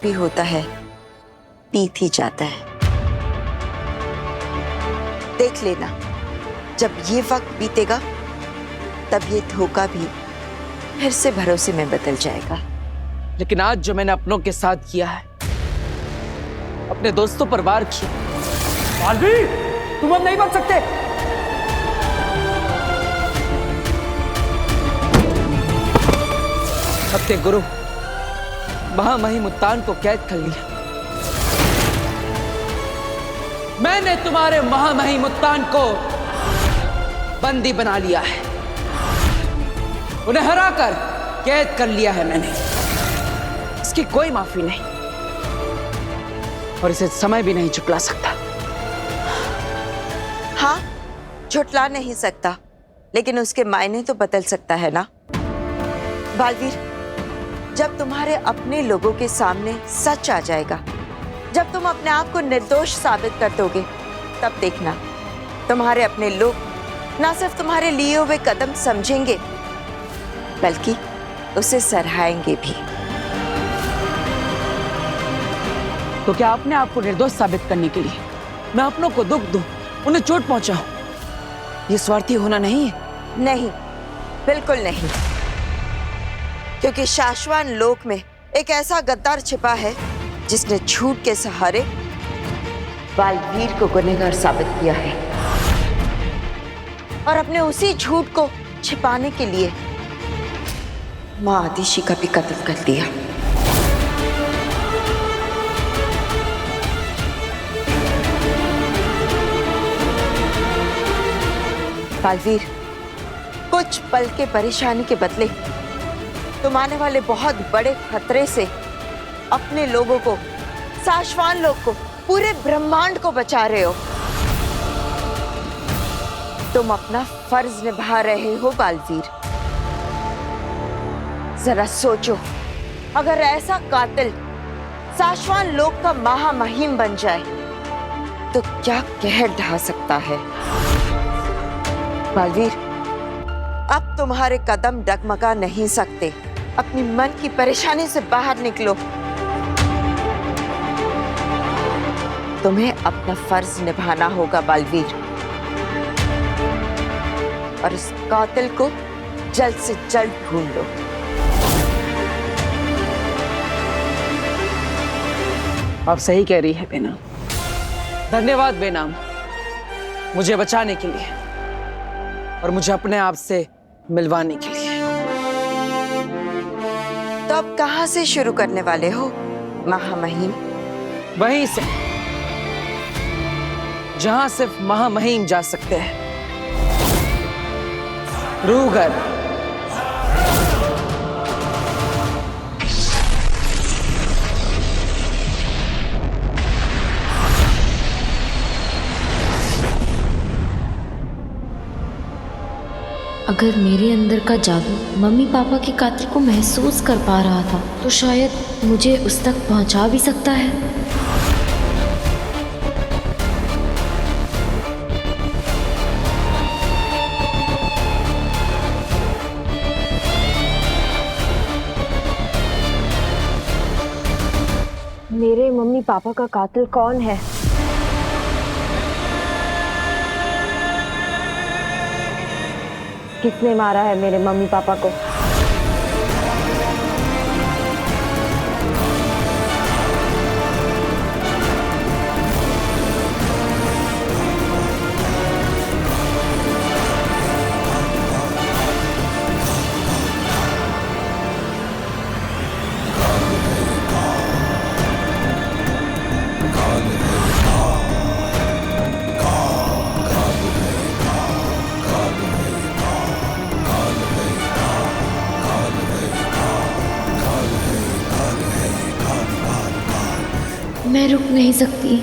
भी होता है बीत ही जाता है। देख लेना, जब ये वक्त बीतेगा तब ये धोखा भी फिर से भरोसे में बदल जाएगा। लेकिन आज जो मैंने अपनों के साथ किया है, अपने दोस्तों पर वार किया। बालवीर, तुम अब नहीं बच सकते। अपने गुरु महामहिम उत्तान को कैद कर लिया। मैंने तुम्हारे महामहिम उत्तान को बंदी बना लिया है, उन्हें हराकर कैद कर लिया है मैंने। इसकी कोई माफी नहीं और इसे समय भी नहीं झुठला सकता। हाँ, झुठला नहीं सकता, लेकिन उसके मायने तो बदल सकता है ना। बालवीर, जब तुम्हारे अपने लोगों के सामने सच आ जाएगा, जब तुम अपने आप को निर्दोष साबित कर दोगे, तब देखना तुम्हारे अपने लोग ना सिर्फ तुम्हारे लिए हुए कदम समझेंगे बल्कि उसे सराहेंगे भी। तो क्या अपने आप को निर्दोष साबित करने के लिए मैं अपनों को दुख दूं, उन्हें चोट पहुंचाऊं, ये स्वार्थी होना नहीं है? नहीं, बिल्कुल नहीं, क्योंकि शाश्वत लोक में एक ऐसा गद्दार छिपा है जिसने झूठ के सहारे बालवीर को गुनहगार साबित किया है और अपने उसी झूठ को छिपाने के लिए मां आदिशि का भी कत्ल कर दिया। बालवीर, कुछ पल के परेशानी के बदले तुम आने वाले बहुत बड़े खतरे से अपने लोगों को, शाश्वत लोक को, पूरे ब्रह्मांड को बचा रहे हो। तुम अपना फर्ज निभा रहे हो बालवीर। जरा सोचो, अगर ऐसा कातिल शाश्वत लोक का महामहिम बन जाए तो क्या कहर ढा सकता है। बालवीर, अब तुम्हारे कदम डगमगा नहीं सकते। अपनी मन की परेशानी से बाहर निकलो। तुम्हें अपना फर्ज निभाना होगा बालवीर, और इस कातिल को जल्द से जल्द ढूंढ लो। आप सही कह रही है बेनाम। धन्यवाद बेनाम, मुझे बचाने के लिए और मुझे अपने आप से मिलवाने के लिए। तो अब कहां से शुरू करने वाले हो महामहिम? वहीं से जहां सिर्फ महामहिम जा सकते हैं, रूगर। अगर मेरे अंदर का जादू मम्मी पापा के कातिल को महसूस कर पा रहा था तो शायद मुझे उस तक पहुंचा भी सकता है। मेरे मम्मी पापा का कातिल कौन है? किसने मारा है मेरे मम्मी पापा को? मैं रुक नहीं सकती,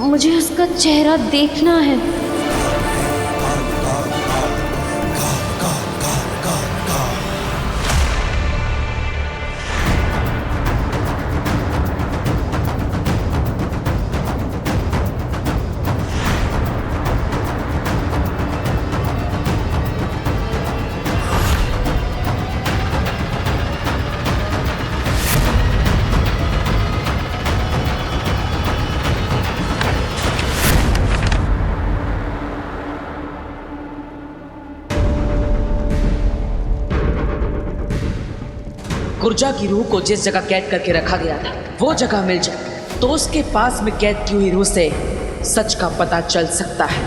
मुझे उसका चेहरा देखना है। कुर्जा की रूह को जिस जगह कैद करके रखा गया था वो जगह मिल जाए तो उसके पास में कैद की हुई रूह से सच का पता चल सकता है।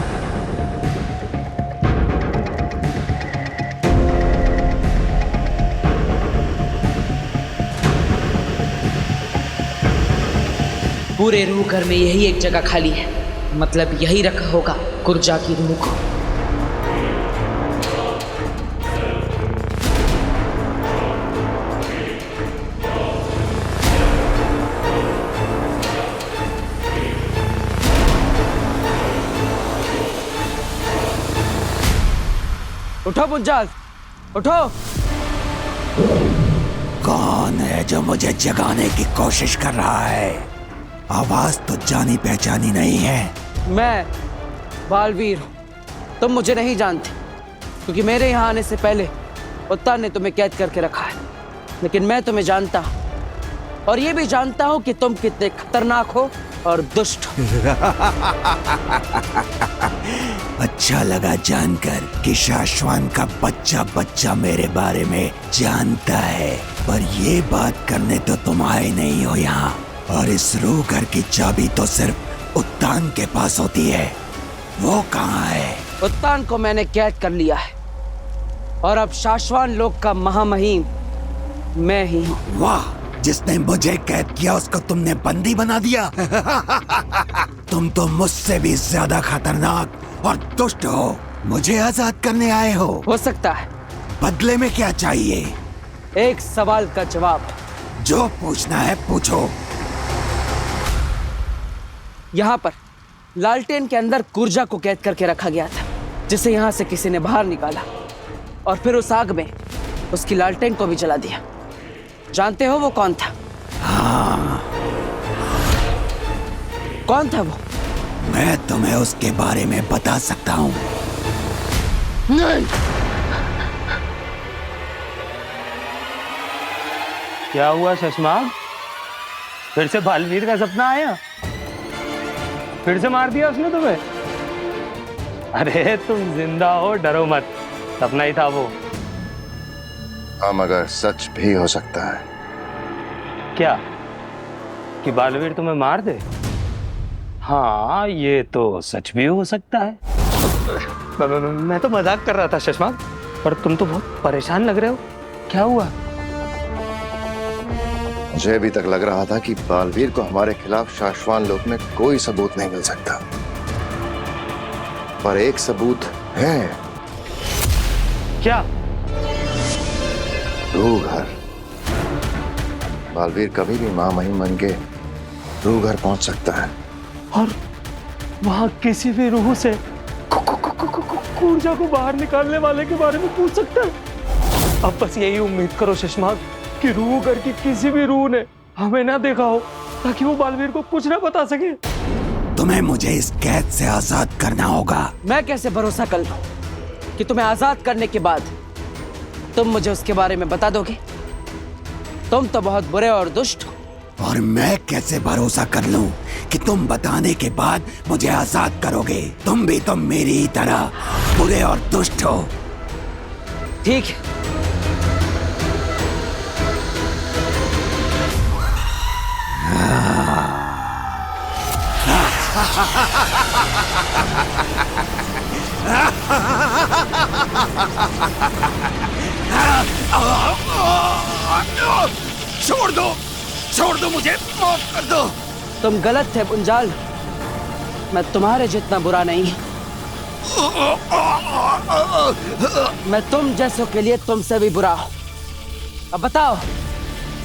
पूरे रूह घर में यही एक जगह खाली है, मतलब यही रखा होगा कुर्जा की रूह को। उठो मुंजाल, उठो। कौन है जो मुझे जगाने की कोशिश कर रहा है? आवाज तो जानी पहचानी नहीं है। मैं बालवीर हूँ, तुम मुझे नहीं जानते क्योंकि मेरे यहाँ आने से पहले उत्तान ने तुम्हें कैद करके रखा है, लेकिन मैं तुम्हें जानता हूँ और ये भी जानता हूँ कि तुम कितने खतरनाक हो और दुष्ट हो। अच्छा लगा जानकर कि शाश्वान का बच्चा बच्चा मेरे बारे में जानता है, पर ये बात करने तो तुम आए नहीं हो यहाँ। और इस रूह घर की चाबी तो सिर्फ उत्तान के पास होती है, वो कहाँ है? उत्तान को मैंने कैद कर लिया है और अब शाश्वान लोक का महामहिम मैं ही हूँ। वाह, जिसने मुझे कैद किया उसको तुमने बंदी बना दिया। तुम तो मुझसे भी ज्यादा खतरनाक और दुष्ट हो। मुझे आजाद करने आए हो सकता है। बदले में क्या चाहिए? एक सवाल का जवाब। जो पूछना है पूछो। यहाँ पर लालटेन के अंदर कुर्जा को कैद करके रखा गया था, जिसे यहाँ से किसी ने बाहर निकाला और फिर उस आग में उसकी लालटेन को भी जला दिया। जानते हो वो कौन था? हाँ। कौन था वो? मैं तुम्हें उसके बारे में बता सकता हूँ। नहीं। क्या हुआ शशमाग? फिर से बालवीर का सपना आया? फिर से मार दिया उसने तुम्हें? अरे तुम जिंदा हो, डरो मत, सपना ही था वो। हाँ, मगर सच भी हो सकता है। क्या कि बालवीर तुम्हें मार दे? हाँ, ये तो सच भी हो सकता है। मैं तो मजाक कर रहा था शशमाग, पर तुम तो बहुत परेशान लग रहे हो। क्या हुआ? मुझे अभी तक लग रहा था कि बालवीर को हमारे खिलाफ शाश्वान लोक में कोई सबूत नहीं मिल सकता, पर एक सबूत है। क्या? रूह घर। बालवीर कभी भी महामहिम बन के रूह घर पहुंच सकता है और वहां किसी भी रूह से कुर्जा को बाहर निकालने वाले के बारे में पूछ सकता है। अब बस यही उम्मीद करो शशमाग कि रूह घर की किसी भी रूह ने हमें ना देखा हो, ताकि वो बालवीर को कुछ ना बता सके। तुम्हें मुझे इस कैद से आजाद करना होगा। मैं कैसे भरोसा कर लूं कि तुम्हें आजाद करने के बाद तुम मुझे उसके बारे में बता दोगे? तुम तो बहुत बुरे और दुष्ट हो। और मैं कैसे भरोसा कर लूं कि तुम बताने के बाद मुझे आजाद करोगे? तुम भी तो मेरी ही तरह बुरे और दुष्ट हो। ठीक है, छोड़ दो मुझे, माफ कर दो। तुम गलत थे मुंजाल, मैं तुम्हारे जितना बुरा नहीं। मैं तुम जैसों के लिए तुमसे भी बुरा हूं। अब बताओ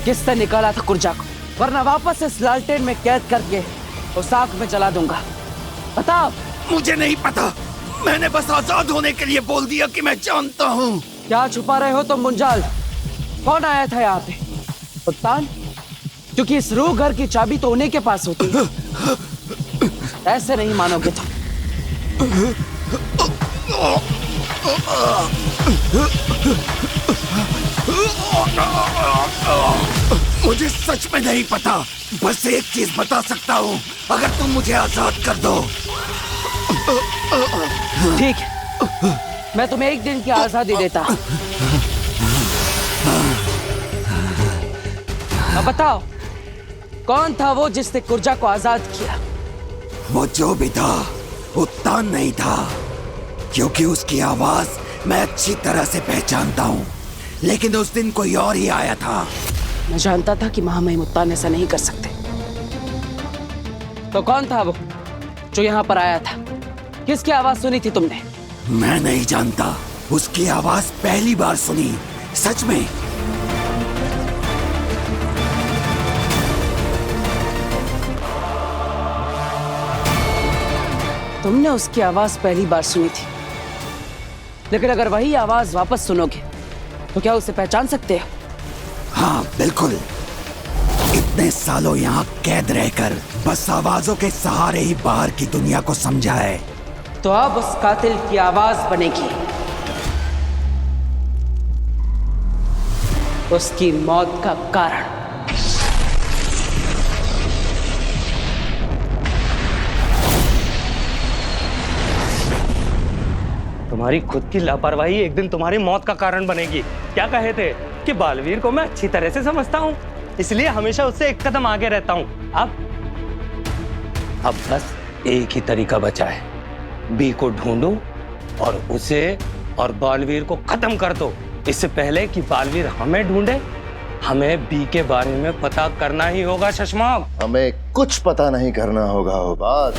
किसने निकाला था कुर्जा को, वरना वापस इस लालटेन में कैद करके उस आग में जला दूंगा। बताओ। मुझे नहीं पता, मैंने बस आजाद होने के लिए बोल दिया कि मैं जानता हूँ। क्या छुपा रहे हो तुम मुंजाल? कौन आया था यहाँ पे? उत्तान? क्योंकि इस रूह घर की चाबी तो उन्हीं के पास होती है। ऐसे नहीं मानोगे तुम। मुझे सच में नहीं पता, बस एक चीज बता सकता हूँ, अगर तुम मुझे आजाद कर दो। ठीक है, मैं तुम्हें एक दिन की आजादी देता हूँ। बताओ, कौन था वो जिसने कुर्जा को आजाद किया? वो जो भी था उत्तान नहीं था, क्योंकि उसकी आवाज मैं अच्छी तरह से पहचानता हूँ। लेकिन उस दिन कोई और ही आया था। मैं जानता था कि महामहिम उत्तान ऐसा नहीं कर सकते। तो कौन था वो जो यहाँ पर आया था? किसकी आवाज सुनी थी तुमने? मैं नहीं जानता, उसकी आवाज पहली बार सुनी, सच में। तुमने उसकी आवाज पहली बार सुनी थी, लेकिन अगर वही आवाज वापस सुनोगे तो क्या उसे पहचान सकते हो? हाँ बिल्कुल। इतने सालों यहाँ कैद रहकर बस आवाजों के सहारे ही बाहर की दुनिया को समझा है। तो अब उस कातिल की आवाज बनेगी उसकी मौत का कारण। तुम्हारी खुद की लापरवाही एक दिन तुम्हारी मौत का कारण बनेगी। क्या कहे थे कि बालवीर को मैं अच्छी तरह से समझता हूँ, इसलिए हमेशा उससे एक कदम आगे रहता हूँ। अब बस एक ही तरीका बचा है, बी को ढूंढो और उसे और बालवीर को खत्म कर दो। इससे पहले कि बालवीर हमें ढूंढे, हमें बी के बारे में पता करना ही होगा शशमाग। हमें कुछ पता नहीं करना होगा वो बात।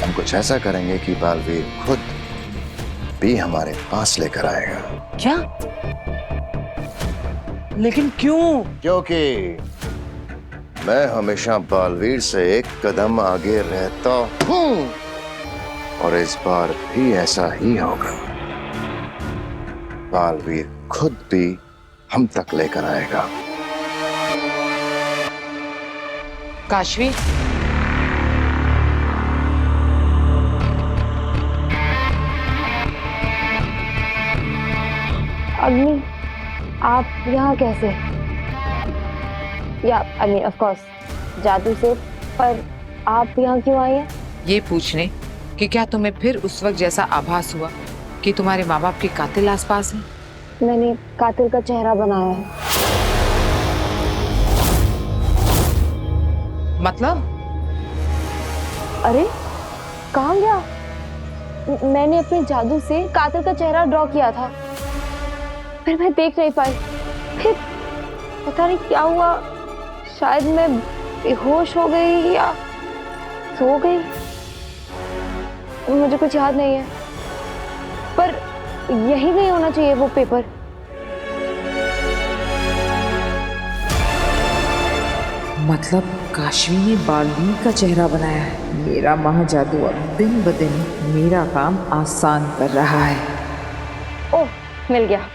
हम कुछ ऐसा करेंगे कि बालवीर खुद भी हमारे पास लेकर आएगा। क्या? लेकिन क्यों? क्योंकि मैं हमेशा बालवीर से एक कदम आगे रहता हूं और इस बार भी ऐसा ही होगा। बालवीर खुद भी हम तक लेकर आएगा। काशवी, अग्नि, आप यहाँ कैसे? या ऑफ कोर्स जादू से, पर आप यहाँ क्यों आई हैं? ये पूछने कि क्या तुम्हें फिर उस वक्त जैसा आभास हुआ कि तुम्हारे माँ बाप के कातिल आसपास हैं? मैंने कातिल का चेहरा बनाया है। मतलब? अरे कहाँ गया? मैंने अपने जादू से कातिल का चेहरा ड्रॉ किया था, फिर मैं देख नहीं पाई। फिर पता नहीं क्या हुआ, शायद मैं बेहोश हो गई या सो गई, मुझे कुछ याद नहीं है। पर यही नहीं होना चाहिए वो पेपर। मतलब काशवी ने बालवीर का चेहरा बनाया है। मेरा महाजादू अब दिन ब दिन मेरा काम आसान कर रहा है। ओह, मिल गया।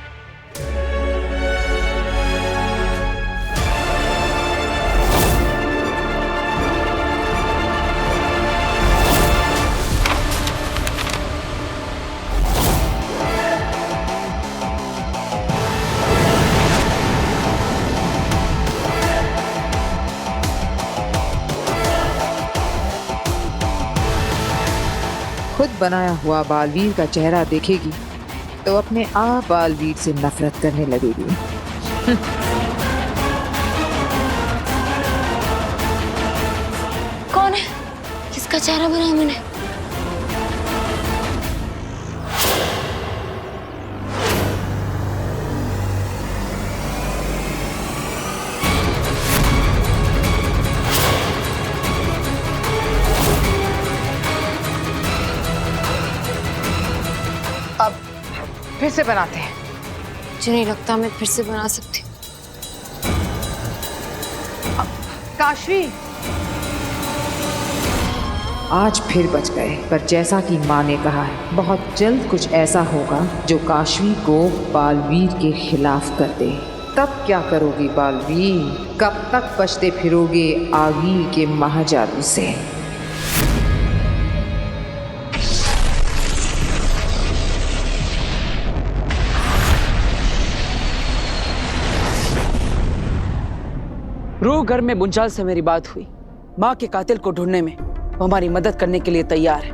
खुद बनाया हुआ बालवीर का चेहरा देखेगी तो अपने आप बालवीर से नफरत करने लगेगी। कौन है? किसका चेहरा बनाया मैंने? अब फिर से बनाते हैं। मुझे नहीं लगता मैं फिर से बना सकती। काशवी, आज फिर बच गए, पर जैसा कि माँ ने कहा है, बहुत जल्द कुछ ऐसा होगा जो काशवी को बालवीर के खिलाफ कर दे। तब क्या करोगी बालवीर? कब तक बचते फिरोगे आगीर के महाजादू से? रूह घर में मुंजाल से मेरी बात हुई। माँ के कातिल को ढूंढने में वो हमारी मदद करने के लिए तैयार है,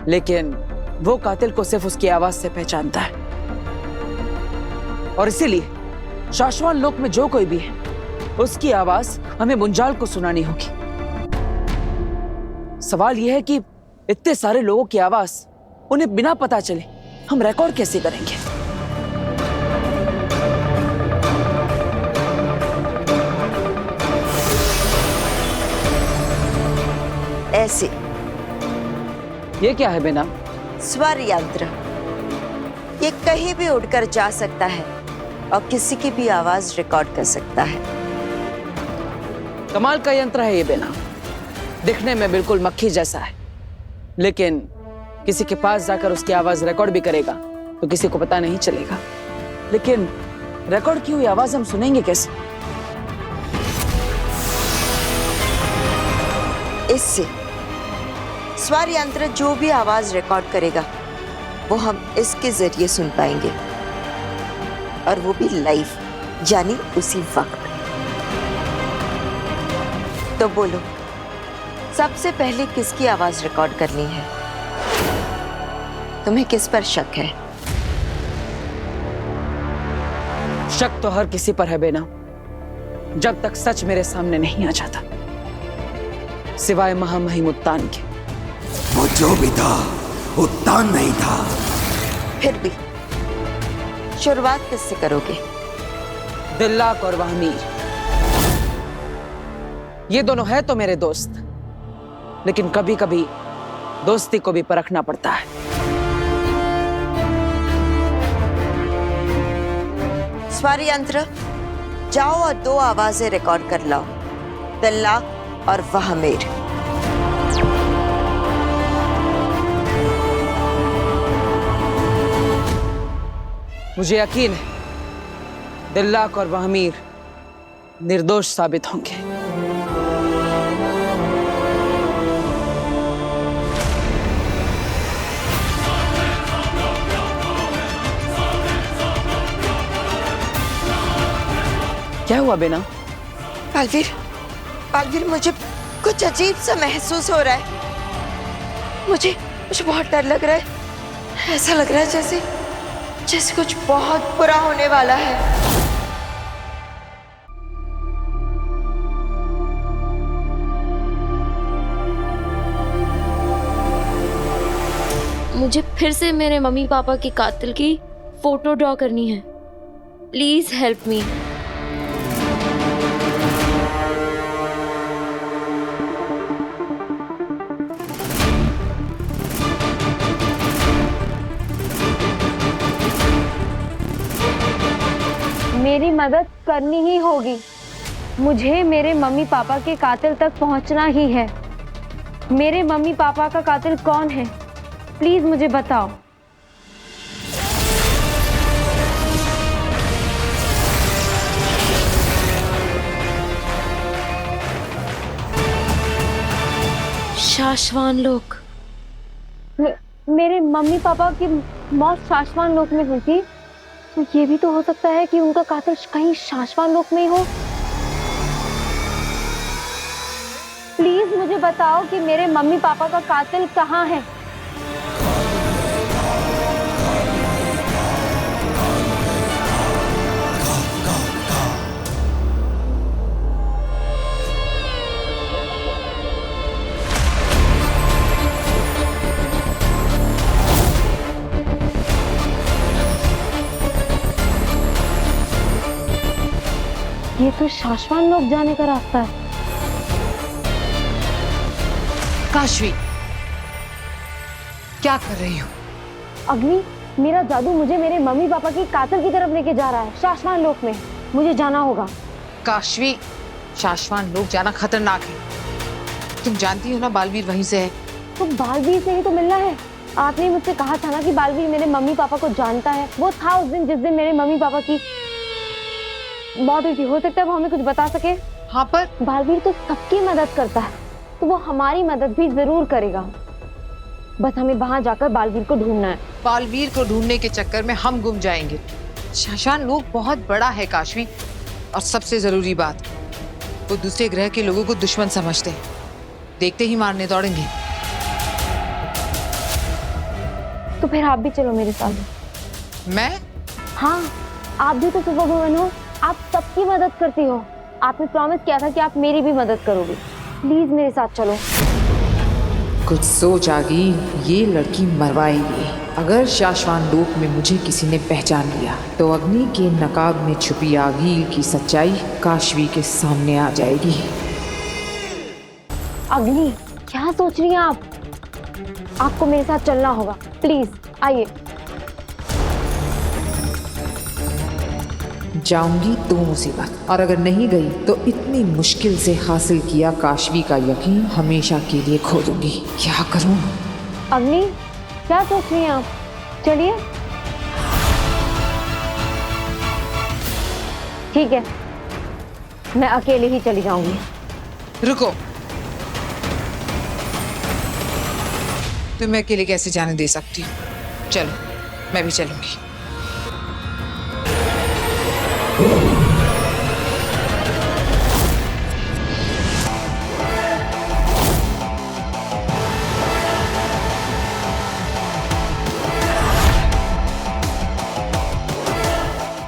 लेकिन वो कातिल को सिर्फ उसकी आवाज से पहचानता है। और इसीलिए शाश्वान लोक में जो कोई भी है उसकी आवाज हमें मुंजाल को सुनानी होगी। सवाल यह है कि इतने सारे लोगों की आवाज उन्हें बिना पता चले हम रिकॉर्ड कैसे करेंगे? ऐसे। ये क्या है बेना? स्वर यंत्र। ये कहीं भी उड़कर जा सकता है और किसी की भी आवाज रिकॉर्ड कर सकता है। कमाल का यंत्र है ये बेना। दिखने में बिल्कुल मक्खी जैसा है, लेकिन किसी के पास जाकर उसकी आवाज रिकॉर्ड भी करेगा तो किसी को पता नहीं चलेगा। लेकिन रिकॉर्ड की हुई आवाज हम सुनेंगे कैसे? इससे स्वर यंत्र जो भी आवाज रिकॉर्ड करेगा वो हम इसके जरिए सुन पाएंगे, और वो भी लाइव, यानी उसी वक्त। तो बोलो, सबसे पहले किसकी आवाज रिकॉर्ड करनी है? तुम्हें किस पर शक है? शक तो हर किसी पर है बेना, जब तक सच मेरे सामने नहीं आ जाता, सिवाय महामहिम उत्तान के। वो जो भी था उत्तान नहीं था। फिर भी शुरुआत किससे करोगे? दिल्लाक और वहमीर, ये दोनों है तो मेरे दोस्त, लेकिन कभी कभी दोस्ती को भी परखना पड़ता है। स्वर यंत्र, जाओ और 2 आवाजें रिकॉर्ड कर लाओ, दिल्लाक और वहमीर। मुझे यकीन है दिल्लाक और वहमीर निर्दोष साबित होंगे। क्या हुआ बेना? बालवीर, बालवीर, मुझे कुछ अजीब सा महसूस हो रहा है। मुझे बहुत डर लग रहा है। ऐसा लग रहा है जैसे कुछ बहुत बुरा होने वाला है। मुझे फिर से मेरे मम्मी पापा के कातिल की फोटो ड्रॉ करनी है। Please help me. मेरी मदद करनी ही होगी। मुझे मेरे मम्मी पापा के कातिल तक पहुंचना ही है। मेरे मम्मी पापा का कातिल कौन है? प्लीज मुझे बताओ। शाश्वान लोक। मेरे मम्मी पापा की मौत शाश्वान लोक में हुई थी, तो ये भी तो हो सकता है कि उनका कातिल कहीं शाश्वान लोक में ही हो। प्लीज मुझे बताओ कि मेरे मम्मी पापा का कातिल कहाँ है। ये तो शाश्वान लोक जाने का रास्ता है। काशवी, क्या कर रही हो? अग्नि, मेरा जादू मुझे मेरे मम्मी पापा की कातिल की तरफ लेके जा रहा है, शाश्वान लोक में। मुझे जाना होगा। काशवी, शाश्वान लोक जाना खतरनाक है। तुम जानती हो ना बालवीर वहीं से है। तो बालवीर से ही तो मिलना है। आपने मुझसे कहा था ना कि बालवीर मेरे मम्मी पापा को जानता है। वो था उस दिन जिस दिन मेरे मम्मी पापा की मौत हुई थी। हो सकता है वो हमें कुछ बता सके। हाँ, पर बालवीर तो सबकी मदद करता है, तो वो हमारी मदद भी जरूर करेगा। बस हमें वहां जाकर बालवीर को ढूंढना है। बालवीर को ढूंढने के चक्कर में हम गुम जाएंगे। शाश्वान लोक बहुत बड़ा है काशवी, और सबसे जरूरी बात, वो दूसरे ग्रह के लोगों को दुश्मन समझते हैं। देखते ही मारने दौड़ेंगे। तो फिर आप भी चलो मेरे साथ। मैं? हाँ, आप भी तो सुपर वुमन हो। आप सबकी मदद करती हो। आपने प्रॉमिस किया था कि आप मेरी भी मदद करोगे। प्लीज मेरे साथ चलो। कुछ सोच आ गई, ये लड़की मरवाएगी। अगर शाश्वान लोक में मुझे किसी ने पहचान लिया तो अग्नि के नकाब में छुपी आगील की सच्चाई काशवी के सामने आ जाएगी। अग्नि, क्या सोच रही हैं आप? आपको मेरे साथ चलना होगा, प्लीज आइए। जाऊंगी तो मुसीबत, और अगर नहीं गई तो इतनी मुश्किल से हासिल किया काशवी का यकीन हमेशा के लिए खो दूंगी। क्या करूं? अग्नि, क्या सोच रही हैं आप? चलिए। ठीक है, मैं अकेले ही चली जाऊंगी। रुको, तुम्हें अकेले कैसे जाने दे सकती हूँ? चलो, मैं भी चलूंगी।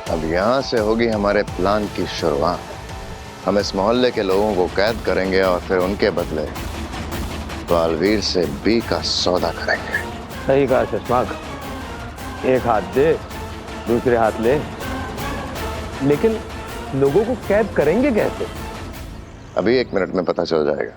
अब यहाँ से होगी हमारे प्लान की शुरुआत। हम इस मोहल्ले के लोगों को कैद करेंगे और फिर उनके बदले बालवीर से बी का सौदा करेंगे। सही कहा शशांक, एक हाथ दे दूसरे हाथ ले। लेकिन लोगों को कैद करेंगे कैसे? अभी 1 मिनट में पता चल जाएगा।